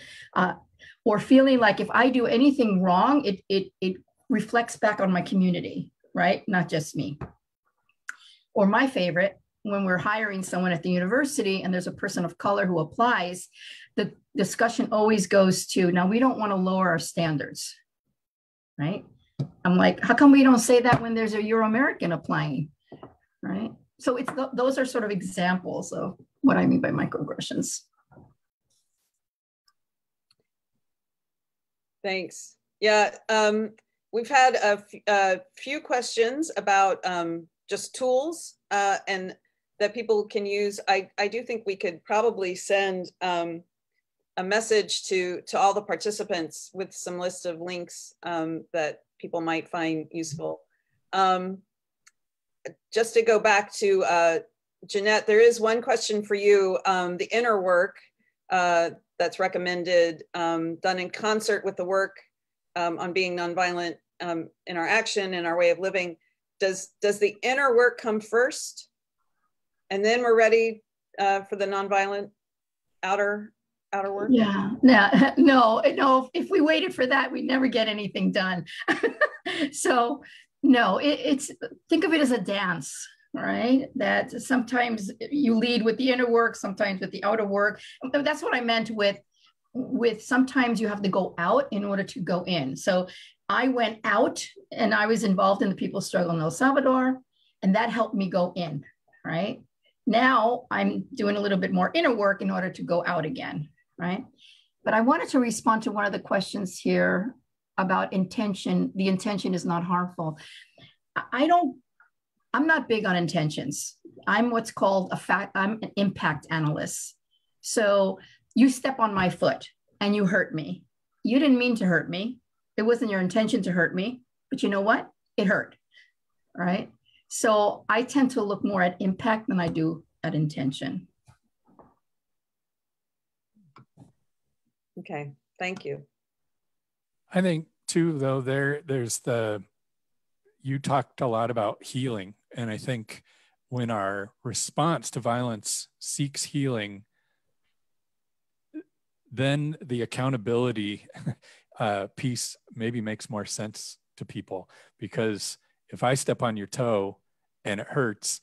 Or feeling like if I do anything wrong, it reflects back on my community, right? Not just me. Or my favorite, when we're hiring someone at the university and there's a person of color who applies, the discussion always goes to, now we don't want to lower our standards, right? I'm like, how come we don't say that when there's a Euro-American applying, right? So it's those are sort of examples of what I mean by microaggressions. Thanks. Yeah, we've had a few questions about just tools and that people can use. I do think we could probably send a message to all the participants with some list of links that people might find useful. Just to go back to Jeanette, there is one question for you. The inner work that's recommended, done in concert with the work on being nonviolent in our action and our way of living. Does the inner work come first, and then we're ready for the nonviolent outer work? Yeah, no. If we waited for that, we'd never get anything done. So no, it's think of it as a dance, right? That sometimes you lead with the inner work, sometimes with the outer work. That's what I meant with sometimes you have to go out in order to go in. So I went out and I was involved in the people's struggle in El Salvador, and that helped me go in, right? Now I'm doing a little bit more inner work in order to go out again, right? But I wanted to respond to one of the questions here about intention. The intention is not harmful. I'm not big on intentions. I'm what's called I'm an impact analyst. So you step on my foot and you hurt me. You didn't mean to hurt me. It wasn't your intention to hurt me, but you know what? It hurt, right? So I tend to look more at impact than I do at intention. Okay, thank you. I think too, though, there's you talked a lot about healing. And I think when our response to violence seeks healing, then the accountability piece maybe makes more sense to people, because if I step on your toe and it hurts,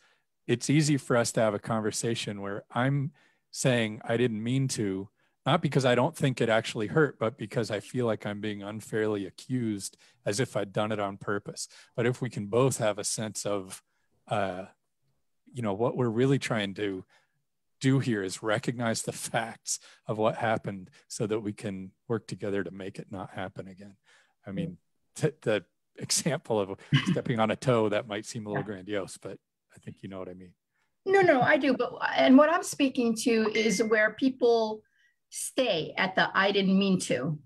it's easy for us to have a conversation where I'm saying I didn't mean to, not because I don't think it actually hurt, but because I feel like I'm being unfairly accused as if I'd done it on purpose. But if we can both have a sense of, you know, what we're really trying to do here is recognize the facts of what happened so that we can work together to make it not happen again. I mean, the example of stepping on a toe, that might seem a little grandiose, but I think you know what I mean. No, I do. But, and what I'm speaking to is where people stay at the I didn't mean to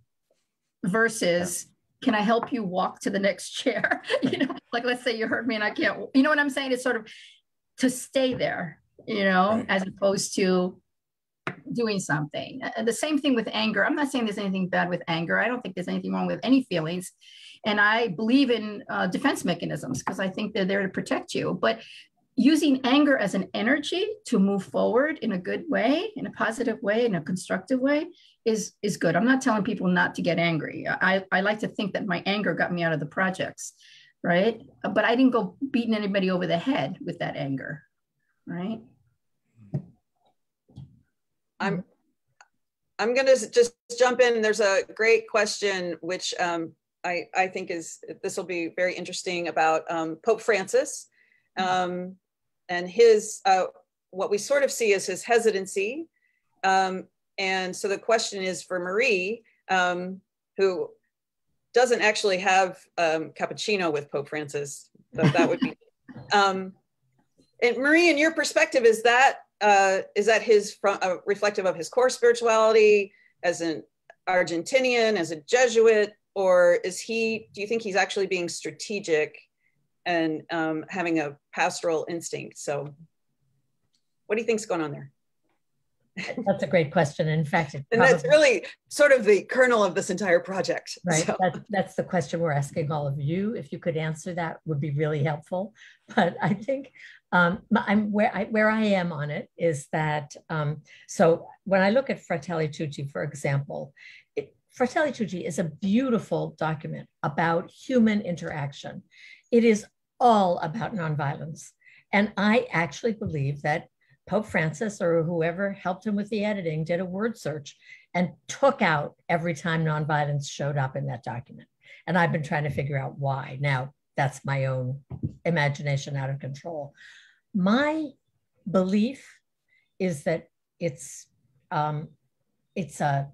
versus can I help you walk to the next chair? You know, like let's say you hurt me and I can't, you know what I'm saying? It's sort of to stay there, you know, as opposed to doing something. The same thing with anger. I'm not saying there's anything bad with anger. I don't think there's anything wrong with any feelings. And I believe in defense mechanisms because I think they're there to protect you. But using anger as an energy to move forward in a good way, in a positive way, in a constructive way is good. I'm not telling people not to get angry. I like to think that my anger got me out of the projects, right? But I didn't go beating anybody over the head with that anger, right? I'm going to just jump in. There's a great question, which I think this will be very interesting about Pope Francis and his, what we sort of see as his hesitancy. And so the question is for Marie, who doesn't actually have cappuccino with Pope Francis, so that would be, and Marie, in your perspective, is that his reflective of his core spirituality as an Argentinian, as a Jesuit, or do you think he's actually being strategic and having a pastoral instinct? So what do you think's going on there? That's a great question. In fact, and that's really sort of the kernel of this entire project. Right. So. That's the question we're asking all of you. If you could answer that, would be really helpful. But I think where I am on it is that, so when I look at Fratelli Tutti, for example, Fratelli Tutti is a beautiful document about human interaction. It is all about nonviolence. And I actually believe that Pope Francis or whoever helped him with the editing did a word search and took out every time nonviolence showed up in that document. And I've been trying to figure out why. Now, that's my own imagination out of control. My belief is that it's a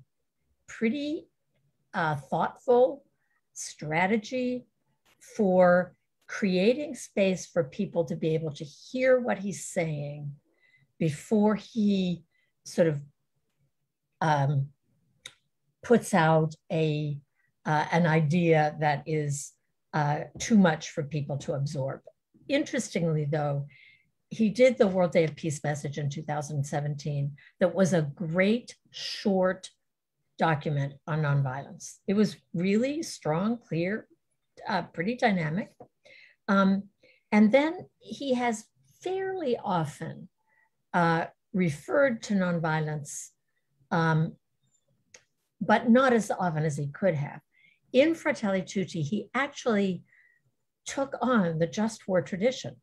pretty thoughtful strategy for creating space for people to be able to hear what he's saying before he sort of puts out an idea that is too much for people to absorb. Interestingly, though, he did the World Day of Peace message in 2017 that was a great short document on nonviolence. It was really strong, clear, pretty dynamic. And then he has fairly often referred to nonviolence, but not as often as he could have. In Fratelli Tutti, he actually took on the just war tradition,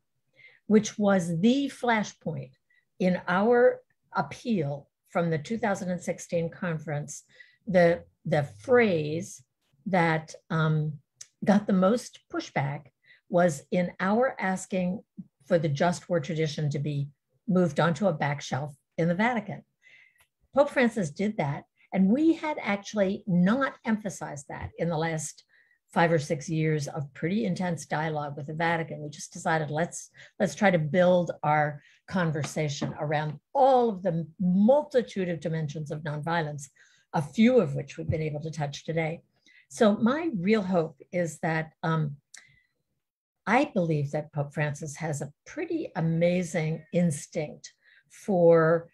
which was the flashpoint in our appeal from the 2016 conference. The phrase that got the most pushback was in our asking for the just war tradition to be moved onto a back shelf in the Vatican. Pope Francis did that, and we had actually not emphasized that in the last 5 or 6 years of pretty intense dialogue with the Vatican. We just decided let's try to build our conversation around all of the multitude of dimensions of nonviolence, a few of which we've been able to touch today. So my real hope is that I believe that Pope Francis has a pretty amazing instinct for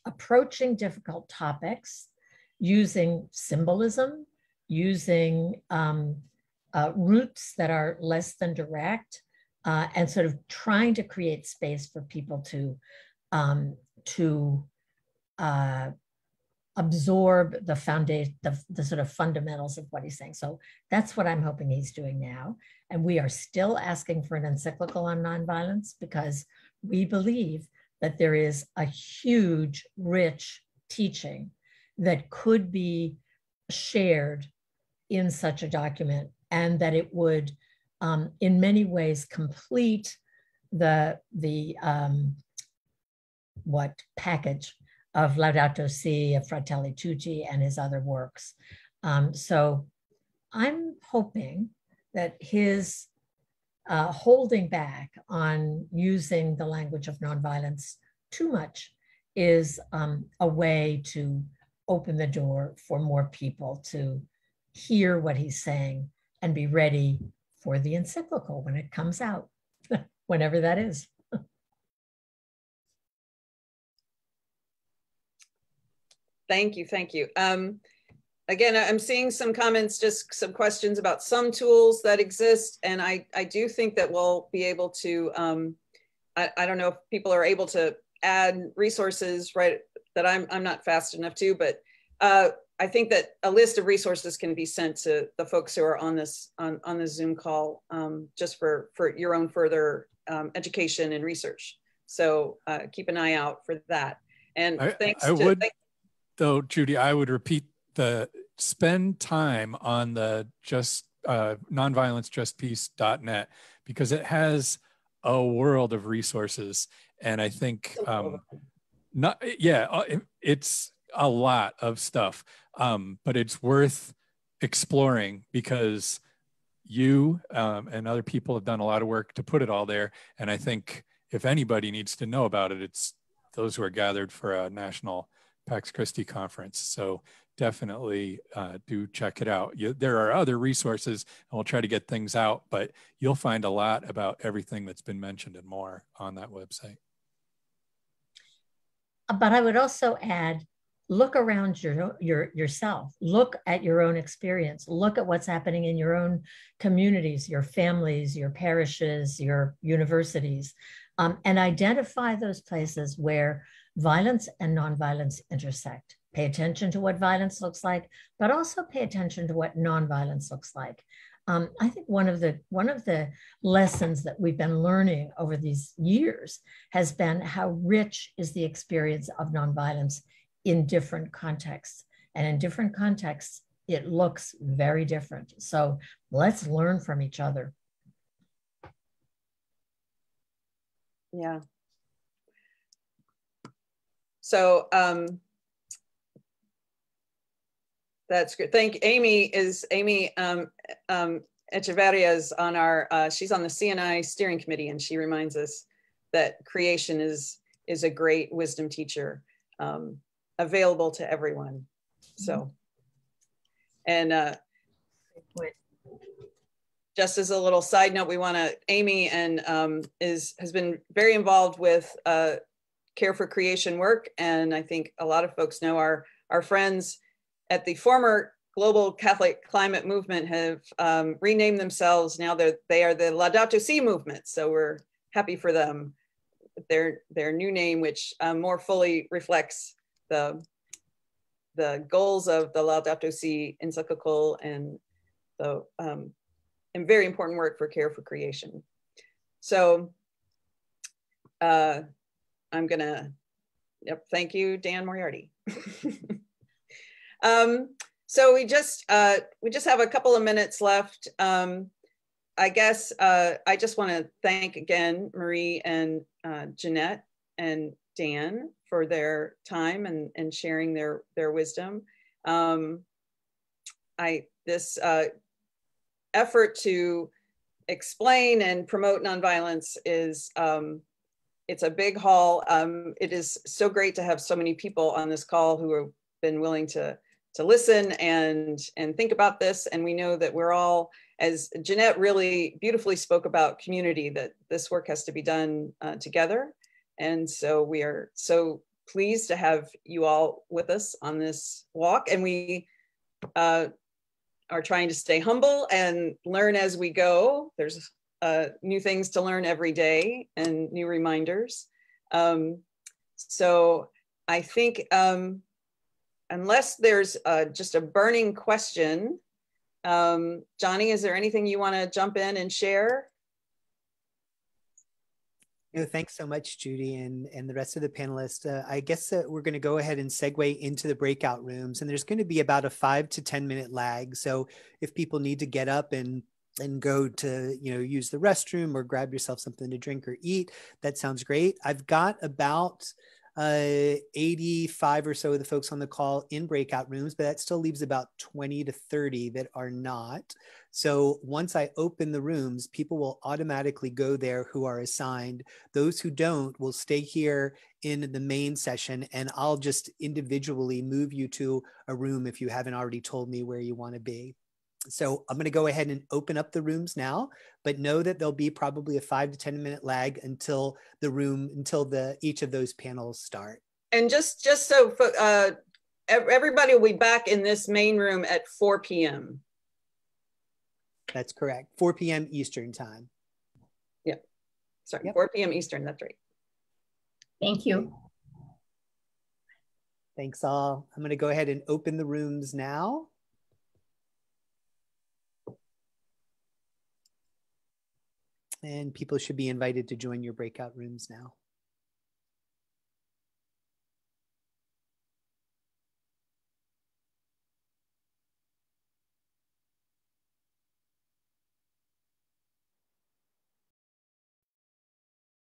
approaching difficult topics, using symbolism, using routes that are less than direct, and sort of trying to create space for people to absorb the foundation, the sort of fundamentals of what he's saying. So that's what I'm hoping he's doing now. And we are still asking for an encyclical on nonviolence because we believe that there is a huge, rich teaching that could be shared in such a document, and that it would, in many ways, complete the package of Laudato Si, of Fratelli Tutti, and his other works. So I'm hoping that his holding back on using the language of nonviolence too much is a way to open the door for more people to hear what he's saying and be ready for the encyclical when it comes out, whenever that is. Thank you, thank you. Again, I'm seeing some comments, just some questions about some tools that exist. And I do think that we'll be able to, I don't know if people are able to add resources, right, that I'm not fast enough to, but I think that a list of resources can be sent to the folks who are on this, on the Zoom call, just for your own further education and research. So keep an eye out for that. And though, Judy, I would repeat spend time on the nonviolencejustpeace.net, because it has a world of resources. And I think, it's a lot of stuff, but it's worth exploring, because you and other people have done a lot of work to put it all there. And I think if anybody needs to know about it, it's those who are gathered for a national Pax Christi conference. So definitely do check it out. There are other resources, and we'll try to get things out, but you'll find a lot about everything that's been mentioned and more on that website. But I would also add, look around yourself, look at your own experience, look at what's happening in your own communities, your families, your parishes, your universities, and identify those places where violence and nonviolence intersect. Pay attention to what violence looks like, but also pay attention to what nonviolence looks like. I think one of the lessons that we've been learning over these years has been how rich is the experience of nonviolence in different contexts. And in different contexts, it looks very different. So let's learn from each other. Yeah. So that's good. Amy Echeverria is on our, she's on the CNI steering committee, and she reminds us that creation is a great wisdom teacher, available to everyone. So, and just as a little side note, we want to, Amy has been very involved with Care for Creation work. And I think a lot of folks know our friends at the former Global Catholic Climate Movement have renamed themselves. Now they are the Laudato Si movement. So we're happy for them, their new name, which more fully reflects the goals of the Laudato Si encyclical and the and very important work for Care for Creation. So I'm gonna, thank you, Dan Moriarty. So we just have a couple of minutes left. I guess I just want to thank again Marie and Jeanette and Dan for their time and sharing their wisdom. This effort to explain and promote nonviolence is it's a big haul. It is so great to have so many people on this call who have been willing to listen and think about this. And we know that we're all, as Jeanette really beautifully spoke about community, that this work has to be done together. And so we are so pleased to have you all with us on this walk. And we are trying to stay humble and learn as we go. There's new things to learn every day and new reminders. So I think, unless there's just a burning question, Johnny, is there anything you want to jump in and share? No, thanks so much, Judy, and the rest of the panelists. I guess we're going to go ahead and segue into the breakout rooms, and there's going to be about a 5 to 10 minute lag. So if people need to get up and go to, use the restroom or grab yourself something to drink or eat, that sounds great. I've got about 85 or so of the folks on the call in breakout rooms, but that still leaves about 20 to 30 that are not. So once I open the rooms, people will automatically go there who are assigned. Those who don't will stay here in the main session, and I'll just individually move you to a room if you haven't already told me where you want to be. So I'm going to go ahead and open up the rooms now, but know that there'll be probably a 5 to 10 minute lag until each of those panels start. And just so everybody will be back in this main room at 4 p.m. That's correct. 4 p.m. Eastern time. Yep. Sorry, Yep. 4 p.m. Eastern, that's right. Thank you. Thanks all. I'm going to go ahead and open the rooms now. And people should be invited to join your breakout rooms now.